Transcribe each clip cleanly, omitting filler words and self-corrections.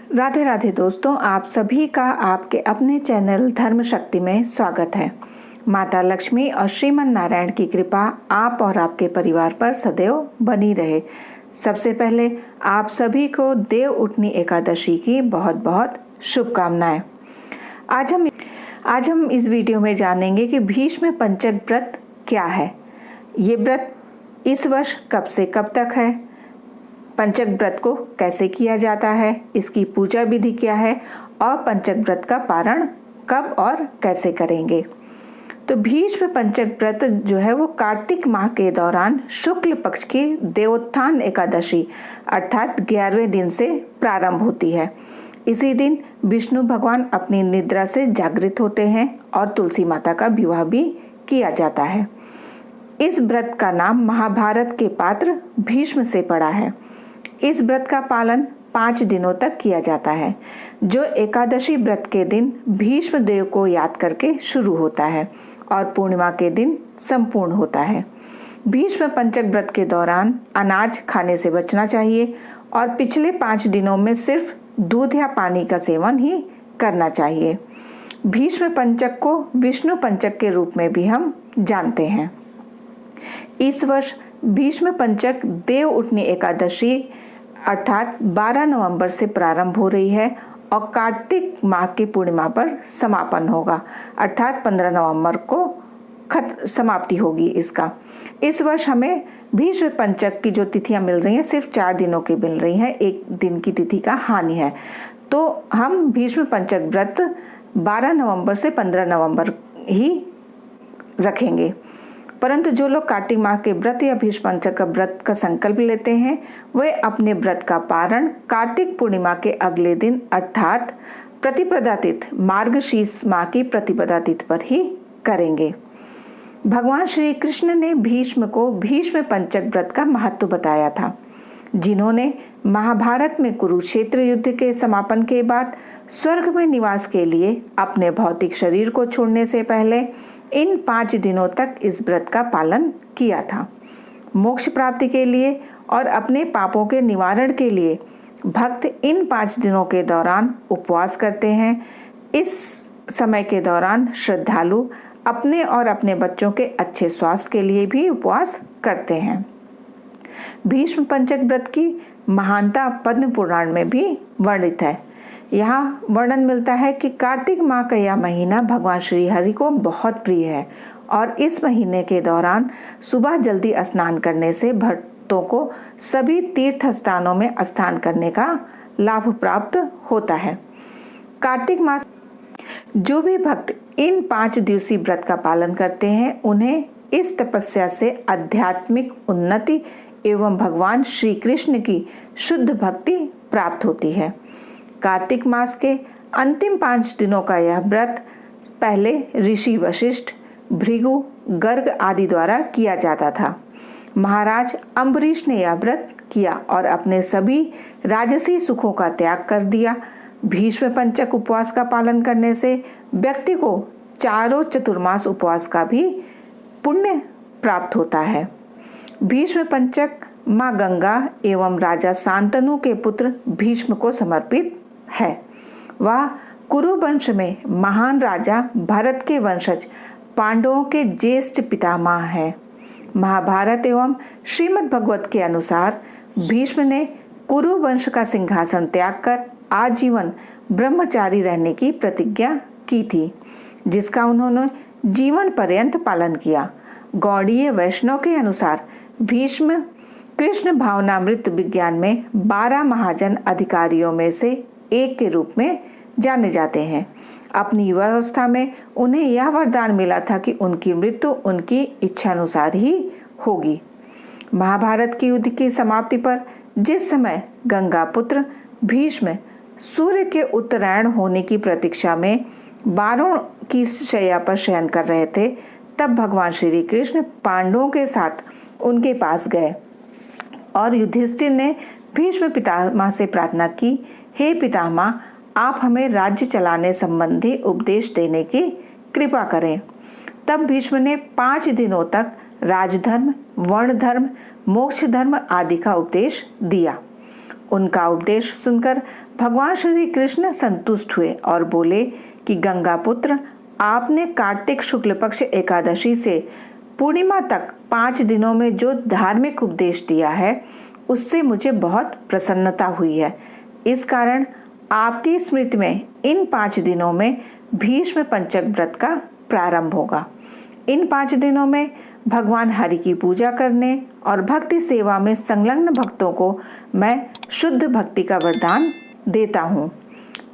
राधे राधे दोस्तों, आप सभी का आपके अपने चैनल धर्म शक्ति में स्वागत है। माता लक्ष्मी और श्रीमन नारायण की कृपा आप और आपके परिवार पर सदैव बनी रहे। सबसे पहले आप सभी को देव उठनी एकादशी की बहुत बहुत शुभकामनाएं। आज हम इस वीडियो में जानेंगे कि भीष्म पंचक व्रत क्या है। ये व्रत इस वर्ष कब से कब तक है, पंचक व्रत को कैसे किया जाता है, इसकी पूजा विधि क्या है और पंचक व्रत का पारण कब और कैसे करेंगे। तो भीष्म पंचक व्रत जो है वो कार्तिक माह के दौरान शुक्ल पक्ष की देवोत्थान एकादशी अर्थात 11वें दिन से प्रारंभ होती है। इसी दिन विष्णु भगवान अपनी निद्रा से जागृत होते हैं और तुलसी माता का विवाह भी किया जाता है। इस व्रत का नाम महाभारत के पात्र भीष्म से पड़ा है। इस व्रत का पालन 5 दिनों तक किया जाता है, जो एकादशी व्रत के दिन भीष्म देव को याद करके शुरू होता है और पूर्णिमा के दिन संपूर्ण होता है। भीष्म पंचक व्रत के दौरान अनाज खाने से बचना चाहिए और पिछले 5 दिनों में सिर्फ दूध या पानी का सेवन ही करना चाहिए। भीष्म पंचक को विष्णु पंचक के रूप में भी हम जानते हैं। इस वर्ष भीष्म पंचक देव उठनी एकादशी अर्थात 12 नवंबर से प्रारंभ हो रही है और कार्तिक माह की पूर्णिमा पर समापन होगा अर्थात 15 नवंबर को समाप्ति होगी इसका। इस वर्ष हमें भीष्म पंचक की जो तिथियां मिल रही हैं सिर्फ 4 दिनों की मिल रही हैं, 1 दिन की तिथि का हानि है। तो हम भीष्म पंचक व्रत 12 नवंबर से 15 नवंबर ही रखेंगे। परंतु जो लोग कार्तिक माह के व्रत या भीष्म पंचक का व्रत का संकल्प लेते हैं वे अपने व्रत का पारण कार्तिक पूर्णिमा के अगले दिन अर्थात प्रतिपदा तिथि मार्गशीर्ष माह की प्रतिपदा तिथि पर ही करेंगे। भगवान श्री कृष्ण ने भीष्म को भीष्म पंचक व्रत का महत्व बताया था, जिन्होंने महाभारत में कुरुक्षेत्र युद्ध के समापन के बाद स्वर्ग में निवास के लिए अपने भौतिक शरीर को छोड़ने से पहले इन 5 दिनों तक इस व्रत का पालन किया था। मोक्ष प्राप्ति के लिए और अपने पापों के निवारण के लिए भक्त इन 5 दिनों के दौरान उपवास करते हैं। इस समय के दौरान श्रद्धालु अपने और अपने बच्चों के अच्छे स्वास्थ्य के लिए भी उपवास करते हैं। भीष्म पंचक व्रत की महानता पद्म पुराण में भी वर्णित है। यहाँ वर्णन मिलता है कि कार्तिक माह का यह महीना भगवान श्री हरि को बहुत प्रिय है और इस महीने के दौरान सुबह जल्दी स्नान करने से भक्तों को सभी तीर्थ स्थानों में स्नान करने का लाभ प्राप्त होता है। कार्तिक मास जो भी भक्त इन 5 दिवसीय व्रत का पालन करते हैं उन्हें इस तपस्या से आध्यात्मिक उन्नति एवं भगवान श्री कृष्ण की शुद्ध भक्ति प्राप्त होती है। कार्तिक मास के अंतिम 5 दिनों का यह व्रत पहले ऋषि वशिष्ठ, भृगु, गर्ग आदि द्वारा किया जाता था। महाराज अम्बरीश ने यह व्रत किया और अपने सभी राजसी सुखों का त्याग कर दिया। भीष्म पंचक उपवास का पालन करने से व्यक्ति को चारों चतुर्मास उपवास का भी पुण्य प्राप्त होता है। भीष्म पंचक माँ गंगा एवं राजा शांतनु के पुत्र भीष्म को समर्पित है। वह कुरु वंश में महान राजा भरत के वंशज पांडवों के ज्येष्ठ पितामह है। महाभारत एवं श्रीमद् भगवत के अनुसार भीष्म ने कुरु वंश का सिंहासन त्याग कर आजीवन ब्रह्मचारी रहने की प्रतिज्ञा की थी, जिसका उन्होंने जीवन पर्यंत पालन किया। गौड़ीय वैष्णव के अनुसार भीष्म कृष्ण भावनामृत विज्ञान में 12 महाजन अधिकारियों में से एक के रूप में जाने जाते हैं। अपनी युवावस्था में उन्हें यह वरदान मिला था कि उनकी मृत्यु उनकी इच्छानुसार ही होगी। महाभारत की युद्ध की समाप्ति पर जिस समय गंगा पुत्र भीष्म सूर्य के उत्तरायण होने की प्रतीक्षा में बारों की शैया पर शयन कर रहे थे, तब भगवान श्री कृष्ण पांडवों के साथ उनके पास गए और युधिष्ठिर ने भीष्म पितामह से प्रार्थना की, हे पितामह, आप हमें राज्य चलाने संबंधी उपदेश देने की कृपा करें। तब भीष्म ने 5 दिनों तक राजधर्म, वर्ण धर्म, मोक्ष धर्म आदि का उपदेश दिया। उनका उपदेश सुनकर भगवान श्री कृष्ण संतुष्ट हुए और बोले कि गंगा पुत्र, आपने कार्तिक शुक्ल पक्ष एकादशी से पूर्णिमा तक 5 दिनों में जो धार्मिक उपदेश दिया है उससे मुझे बहुत प्रसन्नता हुई है। इस कारण आपकी स्मृति में इन 5 दिनों में भीष्म पंचक व्रत का प्रारंभ होगा। इन 5 दिनों में भगवान हरि की पूजा करने और भक्ति सेवा में संलग्न भक्तों को मैं शुद्ध भक्ति का वरदान देता हूँ।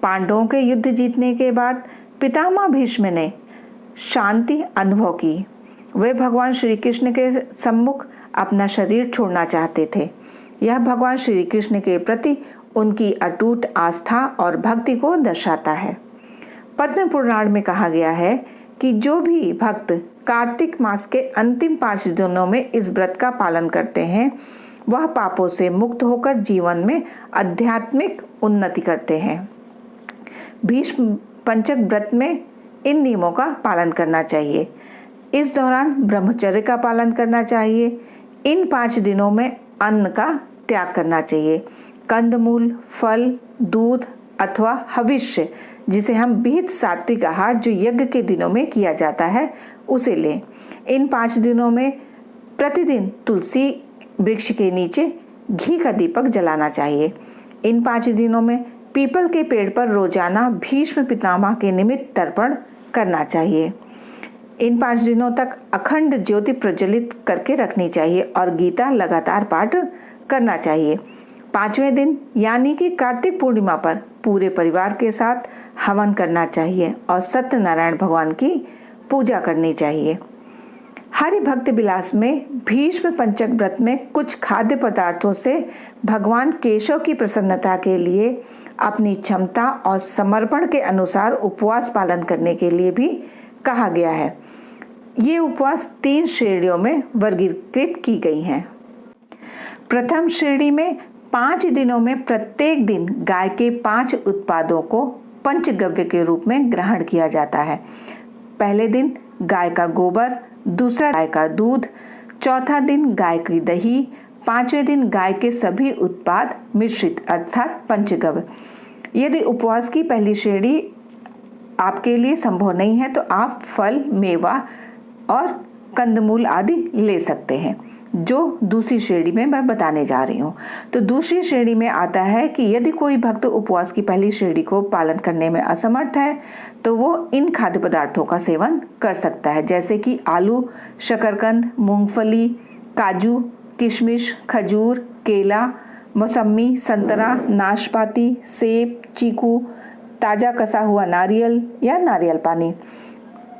पांडवों के युद्ध जीतने के बाद पितामह भीष्म ने शांति अनुभव की। वे भगवान श्री कृष्ण के सम्मुख अपना शरीर छोड़ना चाहते थे। यह भगवान श्री कृष्ण के प्रति उनकी अटूट आस्था और भक्ति को दर्शाता है। पद्म पुराण में कहा गया है कि जो भी भक्त कार्तिक मास के अंतिम 5 दिनों में इस व्रत का पालन करते हैं वह पापों से मुक्त होकर जीवन में आध्यात्मिक उन्नति करते हैं। भीष्म पंचक व्रत में इन नियमों का पालन करना चाहिए। इस दौरान ब्रह्मचर्य का पालन करना चाहिए। इन 5 दिनों में अन्न का त्याग करना चाहिए। कंदमूल, फल, दूध अथवा हविष्य, जिसे हम विहित सात्विक आहार जो यज्ञ के दिनों में किया जाता है उसे लें। इन 5 दिनों में प्रतिदिन तुलसी वृक्ष के नीचे घी का दीपक जलाना चाहिए। इन 5 दिनों में पीपल के पेड़ पर रोजाना भीष्म पितामह के निमित्त तर्पण करना चाहिए। इन 5 दिनों तक अखंड ज्योति प्रज्वलित करके रखनी चाहिए और गीता लगातार पाठ करना चाहिए। 5वें दिन यानी कि कार्तिक पूर्णिमा पर पूरे परिवार के साथ हवन करना चाहिए और सत्यनारायण भगवान की पूजा करनी चाहिए। हरि भक्त विलास में भीष्म पंचक व्रत में कुछ खाद्य पदार्थों से भगवान केशव की प्रसन्नता के लिए अपनी क्षमता और समर्पण के अनुसार उपवास पालन करने के लिए भी कहा गया है। ये उपवास 3 श्रेणियों में वर्गीकृत की गई हैं। प्रथम श्रेणी में 5 दिनों में प्रत्येक दिन गाय के 5 उत्पादों को पंचगव्य के रूप में ग्रहण किया जाता है। पहले दिन गाय का गोबर, दूसरा गाय का दूध, चौथा दिन गाय की दही, 5वें दिन गाय के सभी उत्पाद मिश्रित अर्थात पंचगव्य। यदि उपवास की पहली श्रेणी आपके लिए संभव नहीं है तो आप फल, मेवा और कंदमूल आदि ले सकते हैं, जो दूसरी श्रेणी में मैं बताने जा रही हूँ। तो दूसरी श्रेणी में आता है कि यदि कोई भक्त उपवास की पहली श्रेणी को पालन करने में असमर्थ है तो वो इन खाद्य पदार्थों का सेवन कर सकता है, जैसे कि आलू, शकरकंद, मूंगफली, काजू, किशमिश, खजूर, केला, मौसमी, संतरा, नाशपाती, सेब, चीकू, ताज़ा कसा हुआ नारियल या नारियल पानी।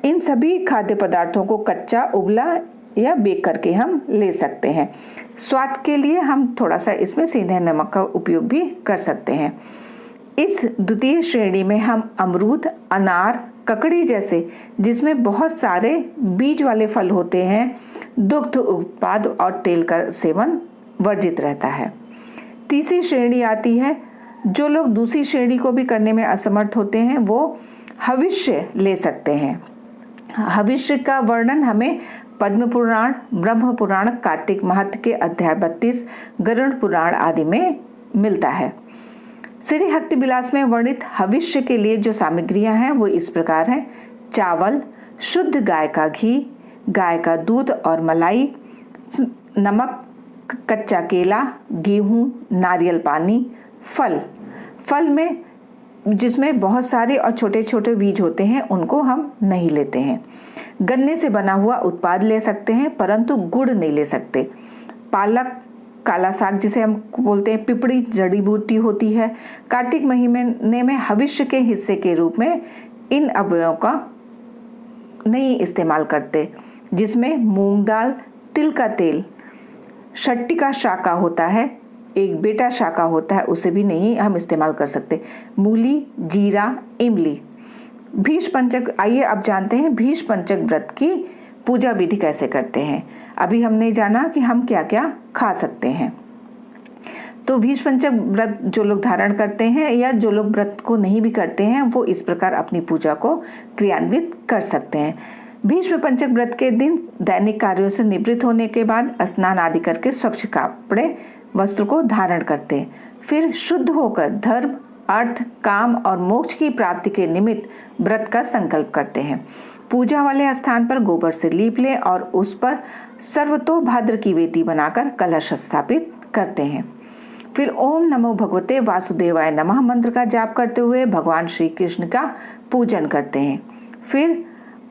इन सभी खाद्य पदार्थों को कच्चा, उबला या बेक करके हम ले सकते हैं। स्वाद के लिए हम थोड़ा सा इसमें सीधे नमक का उपयोग भी कर सकते हैं। इस द्वितीय श्रेणी में हम अमरूद, अनार, ककड़ी जैसे जिसमें बहुत सारे बीज वाले फल होते हैं, दुग्ध उत्पाद और तेल का सेवन वर्जित रहता है। तीसरी श्रेणी आती है, जो लोग दूसरी श्रेणी को भी करने में असमर्थ होते हैं वो हविष्य ले सकते हैं। हविष्य का वर्णन हमें पद्म पुराण, ब्रह्म पुराण, कार्तिक महत्व के अध्याय 32, गरुड़ पुराण आदि में मिलता है। श्री भक्ति विलास में वर्णित हविष्य के लिए जो सामग्रियां हैं वो इस प्रकार हैं: चावल, शुद्ध गाय का घी, गाय का दूध और मलाई, नमक, कच्चा केला, गेहूं, नारियल पानी, फल में जिसमें बहुत सारे और छोटे छोटे बीज होते हैं उनको हम नहीं लेते हैं। गन्ने से बना हुआ उत्पाद ले सकते हैं परंतु गुड़ नहीं ले सकते। पालक, काला साग जिसे हम बोलते हैं, पिपड़ी जड़ी बूटी होती है। कार्तिक महीने में हविष्य के हिस्से के रूप में इन अवयवों का नहीं इस्तेमाल करते, जिसमें मूंग दाल, तिल का तेल, शट्टिका शाका होता है, एक बेटा शाका होता है, उसे भी नहीं हम इस्तेमाल कर सकते। मूली, जीरा, इमली। भीष्म पंचक, आइए अब जानते हैं भीष्म पंचक व्रत की पूजा विधि कैसे करते हैं। अभी हमने जाना कि हम क्या क्या खा सकते हैं। तो भीष्म पंचक व्रत जो लोग धारण करते हैं या जो लोग व्रत को नहीं भी करते हैं वो इस प्रकार अपनी पूजा को क्रियान्वित कर सकते हैं। भीष्म पंचक व्रत के दिन दैनिक कार्यों से निवृत्त होने के बाद स्नान आदि करके स्वच्छ कपड़े, वस्त्र को धारण करते हैं। फिर शुद्ध होकर धर्म, अर्थ, काम और मोक्ष की प्राप्ति के निमित्त व्रत का संकल्प करते हैं। पूजा वाले स्थान पर गोबर से लीप लें और उस पर सर्वतोभाद्र की वेदी बनाकर कलश स्थापित करते हैं। फिर ओम नमो भगवते वासुदेवाय नमः मंत्र का जाप करते हुए भगवान श्री कृष्ण का पूजन करते हैं। फिर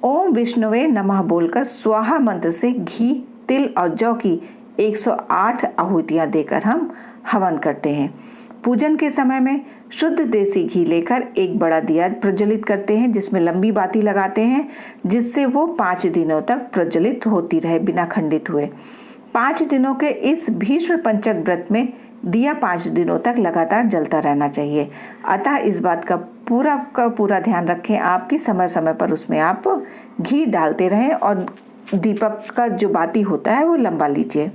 ओम विष्णुवे नमः बोलकर स्वाहा मंत्र से घी, तिल और जौ की 108 आहुतियां देकर हम हवन करते हैं। पूजन के समय में शुद्ध देसी घी लेकर एक बड़ा दिया प्रज्वलित करते हैं, जिसमें लंबी बाती लगाते हैं, जिससे वो 5 दिनों तक प्रज्वलित होती रहे बिना खंडित हुए। 5 दिनों के इस भीष्म पंचक व्रत में दिया 5 दिनों तक लगातार जलता रहना चाहिए। अतः इस बात का पूरा ध्यान रखें आपकी समय समय पर उसमें आप घी डालते रहें और दीपक का जो बाती होता है वो लंबा लीजिए।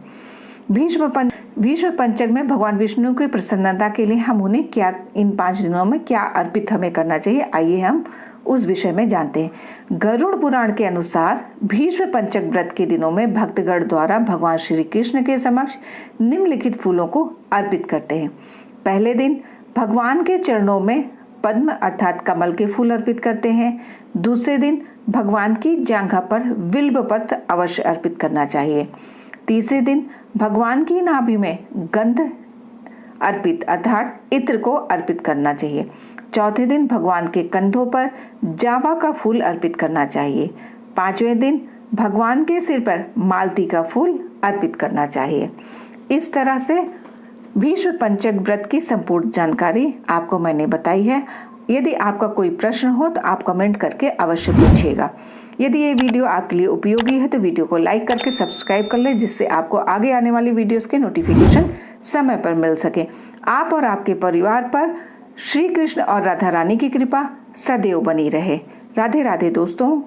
भीष्म पंचक में भगवान विष्णु की प्रसन्नता के लिए हम उन्हें क्या इन 5 दिनों में क्या अर्पित हमें करना चाहिए, आइए हम उस विषय में जानते हैं। गरुड़ पुराण के अनुसार भीष्म पंचक व्रत के दिनों में भक्तगण द्वारा भगवान श्री कृष्ण के समक्ष निम्नलिखित फूलों को अर्पित करते हैं। पहले दिन भगवान के चरणों में पद्म अर्थात कमल के फूल अर्पित करते हैं। दूसरे दिन भगवान की जांघा पर बिल्व पत्र अवश्य अर्पित करना चाहिए। तीसरे दिन भगवान की नाभि में गंध अर्पित अर्थात इत्र को अर्पित करना चाहिए। चौथे दिन भगवान के कंधों पर जावा का फूल अर्पित करना चाहिए। 5वें दिन भगवान के सिर पर मालती का फूल अर्पित करना चाहिए। इस तरह से भीष्म पंचक व्रत की संपूर्ण जानकारी आपको मैंने बताई है। यदि आपका कोई प्रश्न हो तो आप कमेंट करके अवश्य पूछिएगा। यदि ये वीडियो आपके लिए उपयोगी है तो वीडियो को लाइक करके सब्सक्राइब कर लें, जिससे आपको आगे आने वाली वीडियोस के नोटिफिकेशन समय पर मिल सके। आप और आपके परिवार पर श्री कृष्ण और राधा रानी की कृपा सदैव बनी रहे। राधे राधे दोस्तों।